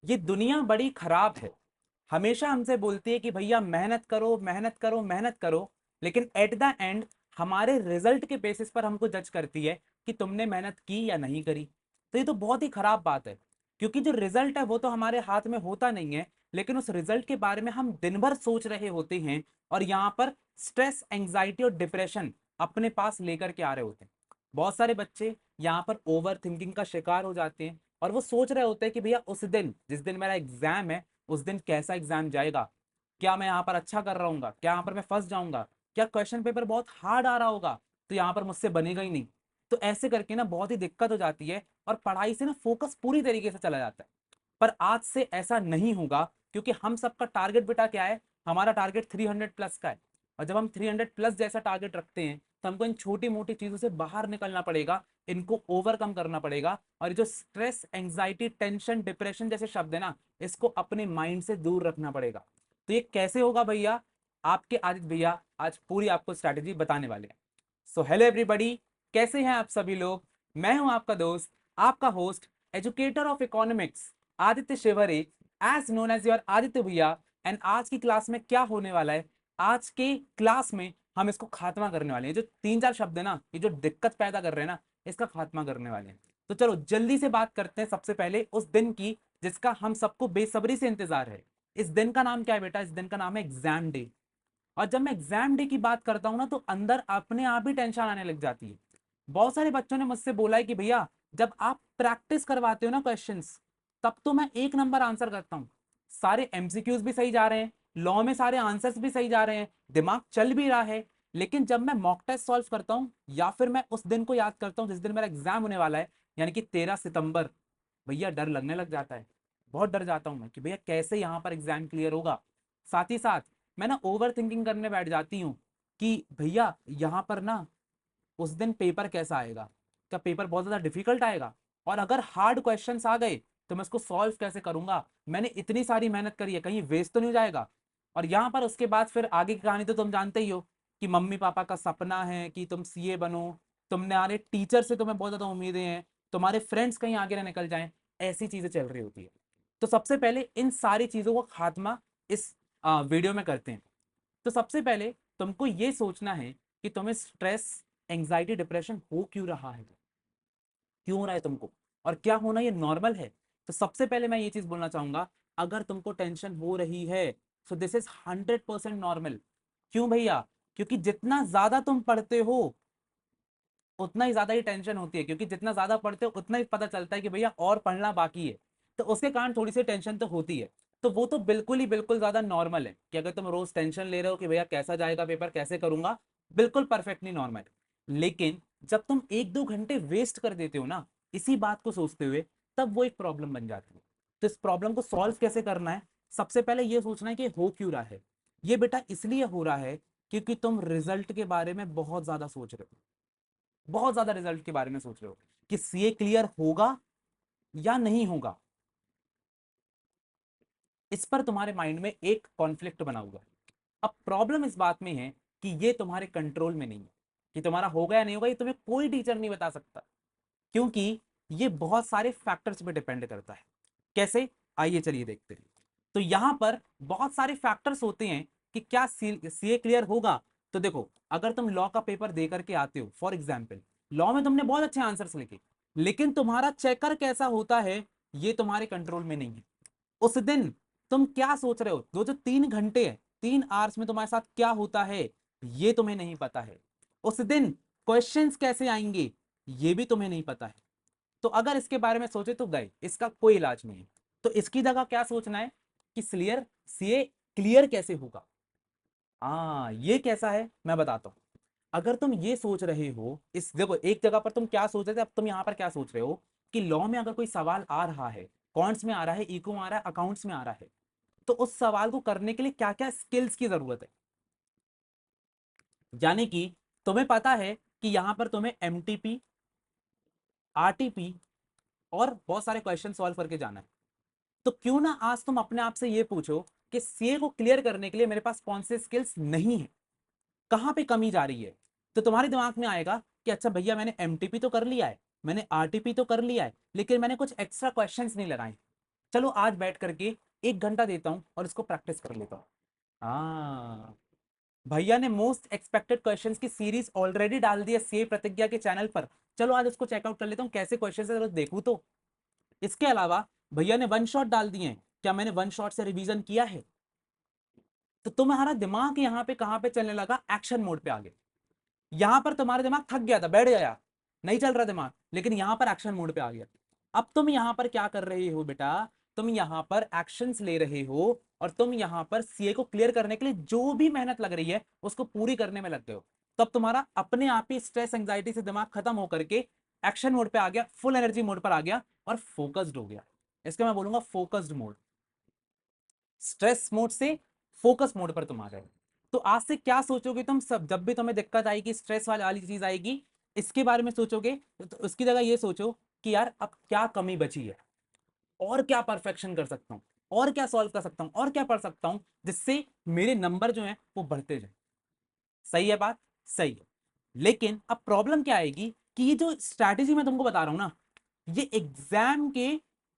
ये दुनिया बड़ी खराब है। हमेशा हमसे बोलती है कि भैया मेहनत करो मेहनत करो मेहनत करो, लेकिन एट द एंड हमारे रिजल्ट के बेसिस पर हमको जज करती है कि तुमने मेहनत की या नहीं करी। तो ये तो बहुत ही खराब बात है, क्योंकि जो रिजल्ट है वो तो हमारे हाथ में होता नहीं है, लेकिन उस रिजल्ट के बारे में हम दिन भर सोच रहे होते हैं और यहाँ पर स्ट्रेस, एंग्जाइटी और डिप्रेशन अपने पास लेकर के आ रहे होते हैं। बहुत सारे बच्चे यहाँ पर ओवर थिंकिंग का शिकार हो जाते हैं और वो सोच रहे होते हैं कि भैया उस दिन, जिस दिन मेरा एग्जाम है, उस दिन कैसा एग्जाम जाएगा, क्या मैं यहाँ पर अच्छा कर रहा हूँ, क्या यहाँ पर मैं फंस जाऊंगा, क्या क्वेश्चन पेपर बहुत हार्ड आ रहा होगा तो यहाँ पर मुझसे बनेगा ही नहीं। तो ऐसे करके ना बहुत ही दिक्कत हो जाती है और पढ़ाई से ना फोकस पूरी तरीके से चला जाता है। पर आज से ऐसा नहीं होगा, क्योंकि हम सबका टारगेट बेटा क्या है, हमारा टारगेट 300 प्लस का है। और जब हम 300 प्लस जैसा टारगेट रखते हैं तो हमको इन छोटी मोटी चीजों से बाहर निकलना पड़ेगा, इनको ओवरकम करना पड़ेगा। और जो स्ट्रेस, एंग्जाइटी, टेंशन, डिप्रेशन जैसे शब्द है ना, इसको अपने माइंड से दूर रखना पड़ेगा। तो ये कैसे होगा भैया, आपके आदित्य भैया आज पूरी आपको स्ट्रैटेजी बताने वाले हैं। सो हेलो एवरीबॉडी, कैसे हैं आप सभी लोग। मैं हूं आपका दोस्त, आपका host, educator of economics Aditya Shivre, as known as your Aditya भैया। एंड आज की क्लास में क्या होने वाला है, आज के क्लास में हम इसको खात्मा करने वाले हैं। जो तीन चार शब्द है ना, ये जो दिक्कत पैदा कर रहे हैं ना, इसका खात्मा करने वाले हैं। तो चलो जल्दी से बात करते हैं सबसे पहले उस दिन की जिसका हम सबको बेसब्री से इंतजार है। इस दिन का नाम क्या है बेटा, इस दिन का नाम है एग्जाम डे। और जब मैं एग्जाम डे की बात करता हूं ना, तो अंदर अपने आप ही टेंशन आने लग जाती है। बहुत सारे बच्चों ने मुझसे बोला है कि भैया जब आप प्रैक्टिस करवाते हो ना क्वेश्चंस, तब तो मैं एक नंबर आंसर करता हूँ, सारे एमसीक्यूज भी सही जा रहे हैं, लॉ में सारे आंसर्स भी सही जा रहे हैं, दिमाग चल भी रहा है। लेकिन जब मैं मॉक टेस्ट सॉल्व करता हूँ या फिर मैं उस दिन को याद करता हूँ जिस दिन मेरा एग्जाम होने वाला है, यानी कि 13 सितंबर, भैया डर लगने लग जाता है। बहुत डर जाता हूं मैं कि भैया कैसे यहाँ पर एग्जाम क्लियर होगा। साथ ही साथ मैं ना ओवर थिंकिंग करने बैठ जाती हूँ कि भैया यहाँ पर ना उस दिन पेपर कैसा आएगा, क्या पेपर बहुत ज्यादा डिफिकल्ट आएगा, और अगर हार्ड क्वेश्चंस आ गए तो मैं उसको सॉल्व कैसे करूंगा, मैंने इतनी सारी मेहनत करी है कहीं वेस्ट तो नहीं हो जाएगा। और यहाँ पर उसके बाद फिर आगे की कहानी तो तुम जानते ही हो कि मम्मी पापा का सपना है कि तुम सीए बनो, तुम्हारे टीचर से तुम्हें बहुत ज्यादा उम्मीदें हैं, तुम्हारे फ्रेंड्स कहीं आगे ना निकल जाएं, ऐसी चीजें चल रही होती है। तो सबसे पहले इन सारी चीजों का खात्मा इस वीडियो में करते हैं। तो सबसे पहले तुमको ये सोचना है कि तुम्हें स्ट्रेस, एंग्जाइटी, डिप्रेशन हो क्यों रहा है, क्यों हो रहा है तुमको, और क्या होना ये नॉर्मल है। तो सबसे पहले मैं ये चीज बोलना चाहूंगा, अगर तुमको टेंशन हो रही है सो दिस इज 100% नॉर्मल। क्यों भैया, क्योंकि जितना ज्यादा तुम पढ़ते हो उतना ही ज्यादा ही टेंशन होती है, क्योंकि जितना ज्यादा पढ़ते हो उतना ही पता चलता है कि भैया और पढ़ना बाकी है। तो उसके कारण थोड़ी सी टेंशन तो होती है। तो वो तो बिल्कुल ही बिल्कुल ज्यादा नॉर्मल है कि अगर तुम रोज टेंशन ले रहे हो कि भैया कैसा जाएगा पेपर, कैसे करूंगा, बिल्कुल परफेक्टली नॉर्मल। लेकिन जब तुम एक दो घंटे वेस्ट कर देते हो ना इसी बात को सोचते हुए, तब वो एक प्रॉब्लम बन जाती है। तो इस प्रॉब्लम को सॉल्व कैसे करना है, सबसे पहले ये सोचना है कि हो क्यों रहा है। ये बेटा इसलिए हो रहा है क्योंकि तुम रिजल्ट के बारे में बहुत ज्यादा सोच रहे हो, बहुत ज्यादा रिजल्ट के बारे में सोच रहे हो कि सीए क्लियर होगा या नहीं होगा। इस पर तुम्हारे माइंड में एक कॉन्फ्लिक्ट बना हुआ है। अब प्रॉब्लम इस बात में है कि ये तुम्हारे कंट्रोल में नहीं है कि तुम्हारा होगा या नहीं होगा, ये तुम्हें कोई टीचर नहीं बता सकता, क्योंकि ये बहुत सारे फैक्टर्स पे डिपेंड करता है। कैसे, आइए चलिए देखते हैं। तो यहां पर बहुत सारे फैक्टर्स होते हैं कि क्या सीए क्लियर होगा। तो देखो, अगर तुम लॉ का पेपर दे करके आते हो, फॉर एग्जाम्पल लॉ में तुमने बहुत अच्छे आंसर्स लिखे, लेकिन तुम्हारा चेकर कैसा होता है ये तुम्हारे कंट्रोल में नहीं है। उस दिन तुम क्या सोच रहे हो, दो जो 3 घंटे है, 3 आवर्स में तुम्हारे साथ क्या होता है ये तुम्हें नहीं पता है। उस दिन क्वेश्चंस कैसे आएंगे ये भी तुम्हें नहीं पता है। तो अगर इसके बारे में सोचे तो गए, इसका कोई इलाज नहीं है। तो इसकी जगह क्या सोचना है कि क्लियर, सीए क्लियर कैसे होगा। ये कैसा है मैं बताता हूं। अगर तुम ये सोच रहे हो, इस देखो एक जगह पर तुम क्या सोच रहे थे, अब तुम यहां पर क्या सोच रहे हो कि लॉ में अगर कोई सवाल आ रहा है, कॉन्ट्स में आ रहा है, इको में आ रहा है, अकाउंट्स में आ रहा है, तो उस सवाल को करने के लिए क्या क्या स्किल्स की जरूरत है। यानी कि तुम्हें पता है कि यहां पर तुम्हें एमटीपी, आरटीपी और बहुत सारे क्वेश्चन सॉल्व करके जाना है। तो क्यों ना आज तुम अपने आप से ये पूछो कि सीए को क्लियर करने के लिए मेरे पास कौन से स्किल्स नहीं है, कहां पे कमी जा रही है। तो तुम्हारे दिमाग में आएगा कि अच्छा भैया मैंने एमटीपी तो कर लिया है, मैंने आरटीपी तो कर लिया है, लेकिन मैंने कुछ एक्स्ट्रा क्वेश्चंस नहीं लगाए। चलो आज बैठ करके 1 घंटा देता हूं और इसको प्रैक्टिस कर लेता हूं। हाँ, भैया ने मोस्ट एक्सपेक्टेड क्वेश्चंस की सीरीज ऑलरेडी डाल दी है सीए प्रतिज्ञा के चैनल पर। चलो आज उसको चेकआउट कर लेता हूँ कैसे क्वेश्चन है, देखूं तो। इसके अलावा भैया ने वन शॉट डाल दिए हैं, क्या मैंने वन शॉट से रिवीजन किया है? तो तुम्हारा दिमाग यहाँ पे कहाँ पे चलने लगा, एक्शन मोड पे आ गया। यहां पर तुम्हारा दिमाग थक गया था, बैठ गया, नहीं चल रहा दिमाग, लेकिन यहां पर एक्शन मोड पे आ गया। अब तुम यहां पर क्या कर रहे हो बेटा, तुम यहां पर एक्शंस ले रहे हो और तुम यहां पर सीए को क्लियर करने के लिए जो भी मेहनत लग रही है उसको पूरी करने में लग गए हो। तब तुम्हारा अपने आप ही स्ट्रेस एंजाइटी से दिमाग खत्म होकर के एक्शन मोड पे आ गया, फुल एनर्जी मोड पर आ गया और फोकस्ड हो गया। इसका मैं बोलूंगा फोकस्ड मोड। स्ट्रेस मोड से फोकस मोड पर तुम आ गए। तो आज से क्या सोचोगे तुम सब, जब भी तुम्हें दिक्कत आएगी, स्ट्रेस वाली चीज आएगी, इसके बारे में सोचोगे तो उसकी जगह ये सोचो कि यार अब क्या कमी बची है, और क्या परफेक्शन कर सकता हूं, और क्या सॉल्व कर सकता हूं, और क्या पढ़ सकता हूं जिससे मेरे नंबर जो है वो बढ़ते जाए। सही है बात? सही है। लेकिन अब प्रॉब्लम क्या आएगी कि ये जो स्ट्रैटेजी मैं तुमको बता रहा हूं ना, ये एग्जाम के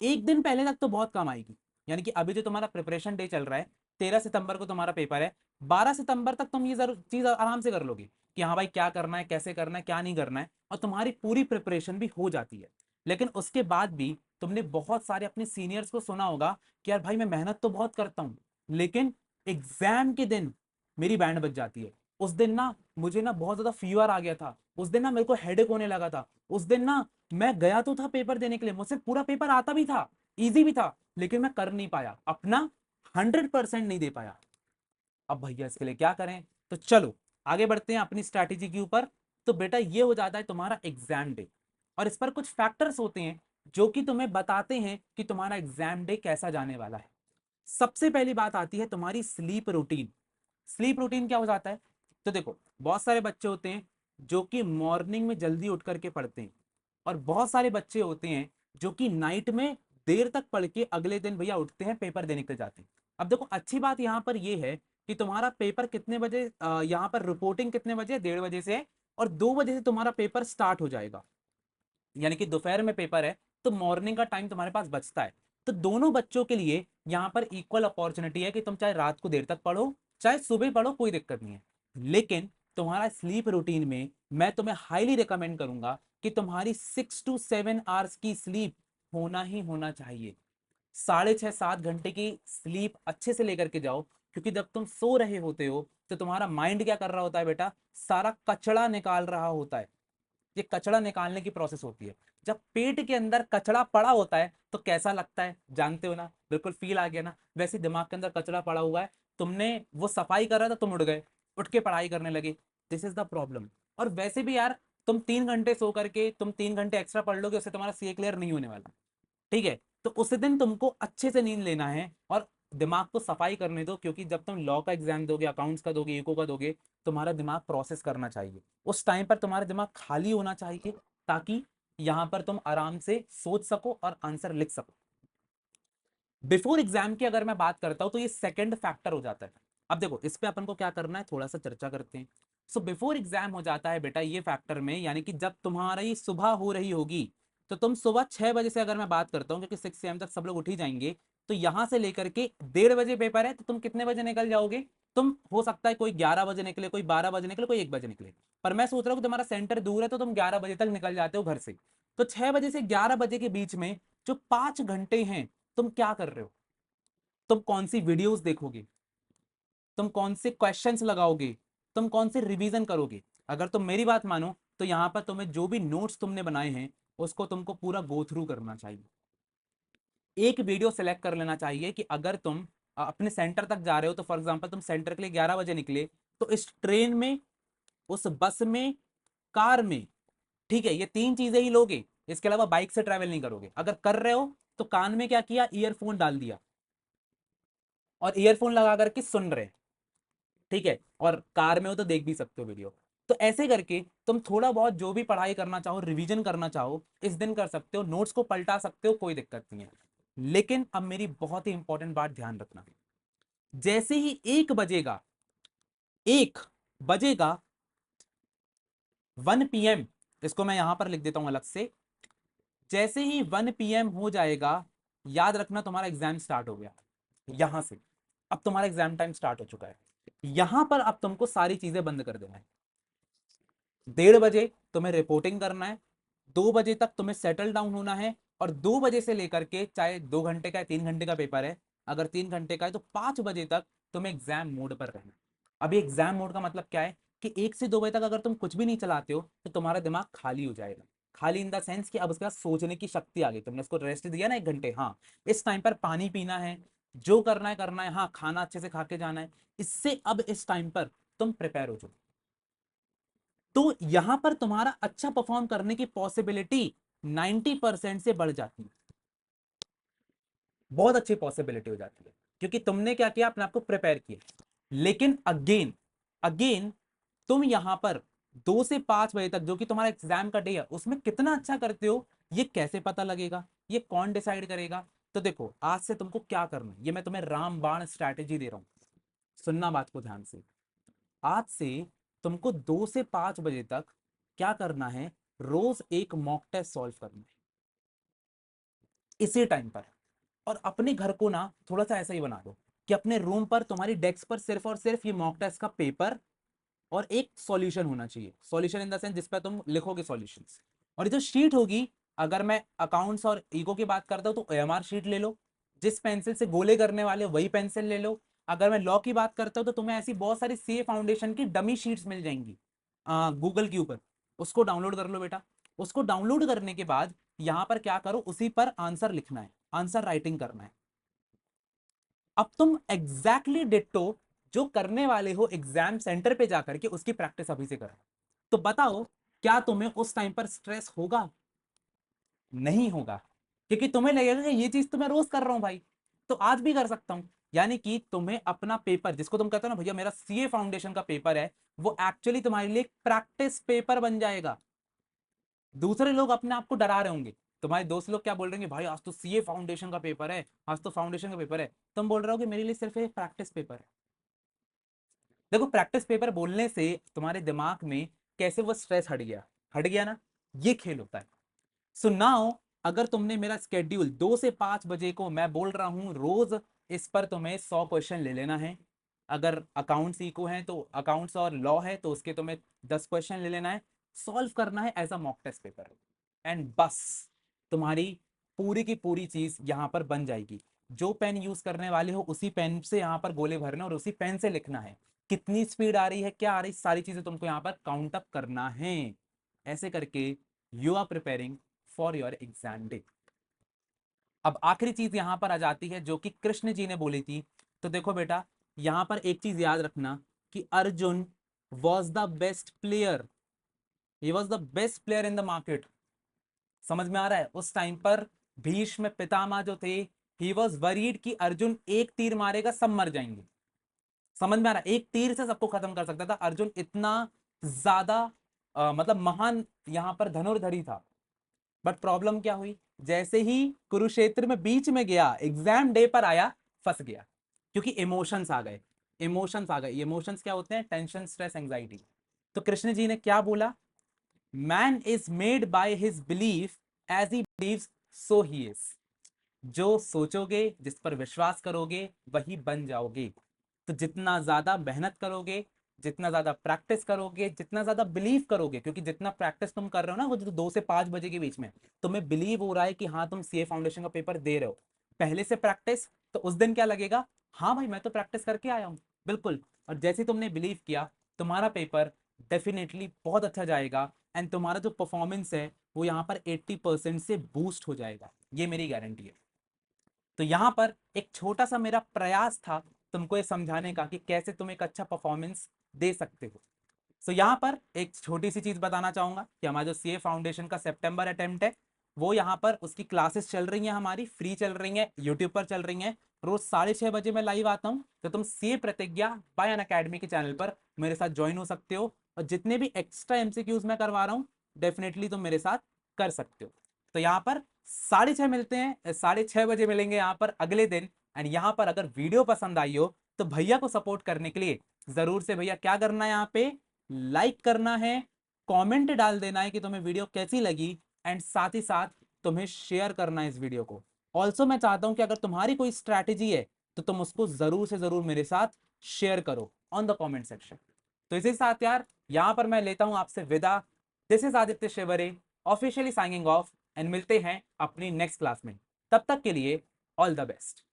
1 दिन पहले तक तो बहुत काम आएगी। यानी कि अभी जो तुम्हारा प्रिपरेशन डे चल रहा है, 13 सितंबर को तुम्हारा पेपर है, 12 सितंबर तक तुम ये चीज आराम से कर लोगे कि हाँ भाई क्या करना है, कैसे करना है, क्या नहीं करना है, और तुम्हारी पूरी प्रिपरेशन भी हो जाती है। लेकिन उसके बाद भी तुमने बहुत सारे अपने सीनियर्स को सुना होगा कि यार भाई मैं मेहनत तो बहुत करता हूँ, लेकिन एग्जाम के दिन मेरी बैंड बज जाती है। उस दिन ना मुझे ना बहुत ज्यादा फीवर आ गया था, उस दिन ना मेरे को हेडेक होने लगा था, उस दिन ना मैं गया तो था पेपर देने के लिए, मुझसे पूरा पेपर आता भी था, इजी भी था, लेकिन मैं कर नहीं पाया, अपना 100% नहीं दे पाया। अब भैया इसके लिए क्या करें? तो चलो आगे बढ़ते हैं अपनी स्ट्रैटेजी के ऊपर। तो बेटा ये हो जाता है तुम्हारा एग्जाम डे, और इस पर कुछ फैक्टर्स होते हैं जो कि तुम्हें बताते हैं कि तुम्हारा एग्जाम डे कैसा जाने वाला है। सबसे पहली बात आती है तुम्हारी स्लीप रूटीन। स्लीप रूटीन क्या हो जाता है? तो देखो, बहुत सारे बच्चे होते हैं जो कि मॉर्निंग में जल्दी उठ करके पढ़ते हैं, और बहुत सारे बच्चे होते हैं जो कि नाइट में देर तक पढ़ के अगले दिन भैया उठते हैं, पेपर देने के लिए जाते हैं। अब देखो अच्छी बात यहाँ पर यह है कि तुम्हारा पेपर कितने बजे, यहाँ पर रिपोर्टिंग कितने बजे, 1:30 बजे से है, और 2 बजे से तुम्हारा पेपर स्टार्ट हो जाएगा। यानी कि दोपहर में पेपर है तो मॉर्निंग का टाइम तुम्हारे पास बचता है। तो दोनों बच्चों के लिए यहाँ पर इक्वल अपॉर्चुनिटी है कि तुम चाहे रात को देर तक पढ़ो, चाहे सुबह पढ़ो, कोई दिक्कत नहीं है। लेकिन तुम्हारा स्लीप रूटीन में मैं तुम्हें हाईली रिकमेंड करूंगा कि तुम्हारी 6 to 7 आवर्स की स्लीप होना ही होना चाहिए। 6.5 7 घंटे की स्लीप अच्छे से लेकर के जाओ, क्योंकि जब तुम सो रहे होते हो तो तुम्हारा माइंड क्या कर रहा होता है बेटा, सारा कचड़ा निकाल रहा होता है। ये कचड़ा निकालने की प्रोसेस होती है। जब पेट के अंदर कचड़ा पड़ा होता है तो कैसा लगता है जानते हो ना, बिल्कुल फील आ गया ना। वैसे दिमाग के अंदर कचड़ा पड़ा हुआ है, तुमने वो सफाई कर रहा था, तुम उठ गए, उठ के पढ़ाई करने लगे। This is the problem. और वैसे भी यार, तुम 3 घंटे सो करके तुम 3 घंटे एक्स्ट्रा पढ़ लोगे, उससे तुम्हारा सीए क्लियर नहीं होने वाला। ठीक है? तो उस दिन तुमको अच्छे से नींद लेना है और दिमाग को सफाई करने दो, क्योंकि जब तुम लॉ का एग्जाम दोगे, अकाउंट्स का दोगे, इको का दोगे, तुम्हारा दिमाग प्रोसेस करना चाहिए। उस टाइम पर तुम्हारा दिमाग खाली होना चाहिए, ताकि यहां पर तुम आराम से सोच सको और आंसर लिख सको। बिफोर एग्जाम की अगर मैं बात करता हूं तो ये सेकंड फैक्टर हो जाता है। अब देखो इस पे अपन को क्या करना है, थोड़ा सा चर्चा करते हैं। सो बिफोर एग्जाम हो जाता है बेटा ये फैक्टर में, यानी कि जब तुम्हारी सुबह हो रही होगी, तो तुम सुबह 6 बजे से अगर मैं बात करता हूँ, क्योंकि 6 AM तक सब लोग उठ ही जाएंगे, तो यहां से लेकर के 1:30 बजे पेपर है, तो तुम कितने बजे निकल जाओगे? तुम हो सकता है कोई 11 बजे निकले, कोई 12 बजे निकले, कोई 1 बजे निकले, पर मैं सोच रहा हूँ कि तुम्हारा सेंटर दूर है तो तुम 11 बजे तक निकल जाते हो घर से। तो 6 बजे से 11 बजे के बीच में जो 5 घंटे हैं, तुम क्या कर रहे हो? तुम कौन सी वीडियोस देखोगे, तुम कौन से क्वेश्चंस लगाओगे, तुम कौन से रिवीजन करोगे? अगर तुम मेरी बात मानो तो यहां पर तुम्हें जो भी नोट्स तुमने बनाए हैं उसको तुमको पूरा गो थ्रू करना चाहिए। एक वीडियो सेलेक्ट कर लेना चाहिए कि अगर तुम अपने सेंटर तक जा रहे हो, तो फॉर एग्जांपल तुम सेंटर के लिए 11 बजे निकले, तो इस ट्रेन में, उस बस में, कार में, ठीक है, ये 3 चीजें ही लोगे, इसके अलावा बाइक से ट्रैवल नहीं करोगे। अगर कर रहे हो तो कान में क्या किया, ईयरफोन डाल दिया और ईयरफोन लगा करके सुन रहे, ठीक है, और कार में हो तो देख भी सकते हो वीडियो। तो ऐसे करके तुम थोड़ा बहुत जो भी पढ़ाई करना चाहो, रिवीजन करना चाहो, इस दिन कर सकते हो, नोट्स को पलटा सकते हो, कोई दिक्कत नहीं है। लेकिन अब मेरी बहुत ही इंपॉर्टेंट बात ध्यान रखना, जैसे ही 1 बजेगा, 1 बजेगा, 1 PM, इसको मैं यहां पर लिख देता हूं अलग से, जैसे ही 1 PM हो जाएगा, याद रखना तुम्हारा एग्जाम स्टार्ट हो गया यहां से, अब तुम्हारा एग्जाम टाइम स्टार्ट हो चुका है। यहां पर अब तुमको सारी चीजें बंद कर देना है। 1:30 बजे तुम्हें रिपोर्टिंग करना है, 2 बजे तक तुम्हें सेटल डाउन होना है, और 2 बजे से लेकर के, चाहे 2 घंटे का है 3 घंटे का पेपर है, अगर 3 घंटे का है तो 5 बजे तक तुम्हें एग्जाम मोड पर रहना है। अभी एग्जाम मोड का मतलब क्या है कि 1 से 2 बजे तक अगर तुम कुछ भी नहीं चलाते हो तो तुम्हारा दिमाग खाली हो जाएगा। खाली इन द सेंस कि अब उसके बाद सोचने की शक्ति आ गई, तुमने उसको रेस्ट दिया ना 1 घंटे, हाँ इस टाइम पर पानी पीना है, जो करना है, हाँ खाना अच्छे से खा के जाना है, इससे अब इस टाइम पर तुम प्रिपेयर हो जाओ। तो यहां पर तुम्हारा अच्छा परफॉर्म करने की पॉसिबिलिटी 90% से बढ़ जाती है, बहुत अच्छी पॉसिबिलिटी हो जाती है, क्योंकि तुमने क्या किया, अपने आप को प्रिपेयर किया। लेकिन अगेन अगेन तुम यहां पर 2 से 5 बजे तक, जो कि तुम्हारा एग्जाम का डे है, उसमें कितना अच्छा करते हो ये कैसे पता लगेगा, ये कौन डिसाइड करेगा? तो देखो आज से तुमको क्या करना है, ये मैं तुम्हें रामबाण स्ट्रैटेजी दे रहा हूं, सुनना बात को ध्यान से। आज से तुमको 2 से 5 बजे तक क्या करना है, रोज एक मॉक टेस्ट सॉल्व करना है इसी टाइम पर। और अपने घर को ना थोड़ा सा ऐसा ही बना दो कि अपने रूम पर तुम्हारी डेस्क पर सिर्फ और सिर्फ ये मॉक टेस्ट का पेपर और एक सॉल्यूशन होना चाहिए। सॉल्यूशन इन द सेंस जिस पर तुम लिखोगे सॉल्यूशंस, और ये जो शीट होगी, अगर मैं अकाउंट्स और इको की बात करता हूं तो एएमआर शीट ले लो, जिस पेंसिल से गोले करने वाले वही पेंसिल ले लो। अगर मैं लॉ की बात करता हूं तो तुम्हें ऐसी बहुत सारी सीए फाउंडेशन की डमी शीट्स मिल जाएंगी गूगल के ऊपर, उसको डाउनलोड कर लो बेटा। उसको डाउनलोड करने के बाद यहां पर क्या करो, उसी पर आंसर लिखना है, आंसर राइटिंग करना है। अब तुम एग्जैक्टली डिट्टो जो करने वाले हो एग्जाम सेंटर पे जाकर के, उसकी प्रैक्टिस अभी से करो। तो बताओ, क्या तुम्हें उस टाइम पर स्ट्रेस होगा? नहीं होगा, क्योंकि तुम्हें लगेगा कि ये चीज तो मैं रोज कर रहा हूं भाई, तो आज भी कर सकता हूं। यानी कि तुम्हें अपना पेपर, जिसको तुम कहते हो ना भैया मेरा सीए फाउंडेशन का पेपर है, वो एक्चुअली तुम्हारे लिए प्रैक्टिस पेपर बन जाएगा। दूसरे लोग अपने आप को डरा रहे होंगे, तुम्हारे दोस्त लोग क्या बोल रहे होंगे, भाई आज तो सीए फाउंडेशन का पेपर है, आज तो फाउंडेशन का पेपर है, तुम बोल रहे हो कि मेरे लिए सिर्फ एक प्रैक्टिस पेपर है। देखो प्रैक्टिस पेपर बोलने से तुम्हारे दिमाग में कैसे वो स्ट्रेस हट गया, हट गया ना, ये खेल होता है। सो नाउ अगर तुमने मेरा स्केड्यूल 2 से 5 बजे को मैं बोल रहा हूं रोज, इस पर तुम्हें 100 क्वेश्चन ले लेना है। अगर अकाउंट्स इको है तो अकाउंट्स और लॉ है तो उसके तुम्हें 10 क्वेश्चन ले लेना है, सॉल्व करना है as a mock test paper, and बस तुम्हारी पूरी की पूरी चीज यहां पर बन जाएगी। जो पेन यूज करने वाले हो उसी पेन से यहां पर गोले भरने और उसी पेन से लिखना है। कितनी स्पीड आ रही है, क्या आ रही, सारी चीजें तुमको यहां पर काउंट अप करना है। ऐसे करके you are preparing for your exam day. अब आखिरी चीज यहां पर आ जाती है जो कि कृष्ण जी ने बोली थी। तो देखो बेटा, यहां पर एक चीज याद रखना कि Arjun was the best player, he was the best player in the market. समझ में आ रहा है? उस टाइम पर भीष्म पितामह जो थे, ही वॉज वरीड कि अर्जुन एक तीर मारेगा सब मर जाएंगे। समझ में आ रहा है? एक तीर से सबको खत्म कर सकता था अर्जुन, इतना ज्यादा मतलब महान यहां पर धनुर्धरी था। बट प्रॉब्लम क्या हुई, जैसे ही कुरुक्षेत्र में बीच में गया, एग्जाम डे पर आया, फंस गया, क्योंकि इमोशंस आ गए। इमोशंस आ गए, इमोशंस क्या होते हैं, टेंशन स्ट्रेस एंजाइटी। तो कृष्ण जी ने क्या बोला, man is made by his belief, as he believes so he is. जो सोचोगे, जिस पर विश्वास करोगे, वही बन जाओगे। तो जितना ज्यादा मेहनत करोगे, जितना ज्यादा प्रैक्टिस करोगे, जितना ज्यादा बिलीव करोगे, क्योंकि जितना प्रैक्टिस तुम कर रहे हो ना, वो जो 2 से 5 बजे के बीच में तुम्हें बिलीव हो रहा है कि हाँ तुम सीए फाउंडेशन का पेपर दे रहे हो, पहले से प्रैक्टिस, तो उस दिन क्या लगेगा, हाँ भाई मैं तो प्रैक्टिस करके आया हूँ, बिल्कुल। और जैसे तुमने बिलीव किया, तुम्हारा पेपर डेफिनेटली बहुत अच्छा जाएगा, एंड तुम्हारा जो परफॉर्मेंस है वो यहाँ पर 80% से बूस्ट हो जाएगा, ये मेरी गारंटी है। तो यहाँ पर एक छोटा सा मेरा प्रयास था तुमको ये समझाने का कि कैसे तुम एक अच्छा परफॉर्मेंस दे सकते हो। सो यहाँ पर एक छोटी सी चीज बताना चाहूंगा कि हमारा जो सीए फाउंडेशन का सितंबर अटेम्प्ट है, वो यहाँ पर उसकी क्लासेस चल रही हैं, हमारी फ्री चल रही हैं, यूट्यूब पर चल रही हैं। रोज 6:30 बजे मैं लाइव आता हूँ, तो तुम सीए प्रतिज्ञा बाय अन अकेडमी के चैनल पर मेरे साथ ज्वाइन हो सकते हो, और जितने भी एक्स्ट्रा एमसीक्यूज मैं करवा रहा हूँ डेफिनेटली तुम मेरे साथ कर सकते हो। तो यहाँ पर 6:30 मिलते हैं, 6:30 बजे मिलेंगे यहाँ पर अगले दिन। एंड यहाँ पर अगर वीडियो पसंद आई हो तो भैया को सपोर्ट करने के लिए जरूर से भैया क्या करना है, यहाँ पे लाइक करना है, कमेंट डाल देना है कि तुम्हें वीडियो कैसी लगी, एंड साथ ही साथ तुम्हें शेयर करना है इस वीडियो को। ऑल्सो मैं चाहता हूं कि अगर तुम्हारी कोई स्ट्रैटेजी है तो तुम उसको जरूर से जरूर मेरे साथ शेयर करो ऑन द कमेंट सेक्शन। तो इसी के साथ यार यहां पर मैं लेता हूं आपसे विदा। This is Aditya Shivre officially signing off, and मिलते हैं अपनी नेक्स्ट क्लास में। तब तक के लिए ऑल द बेस्ट।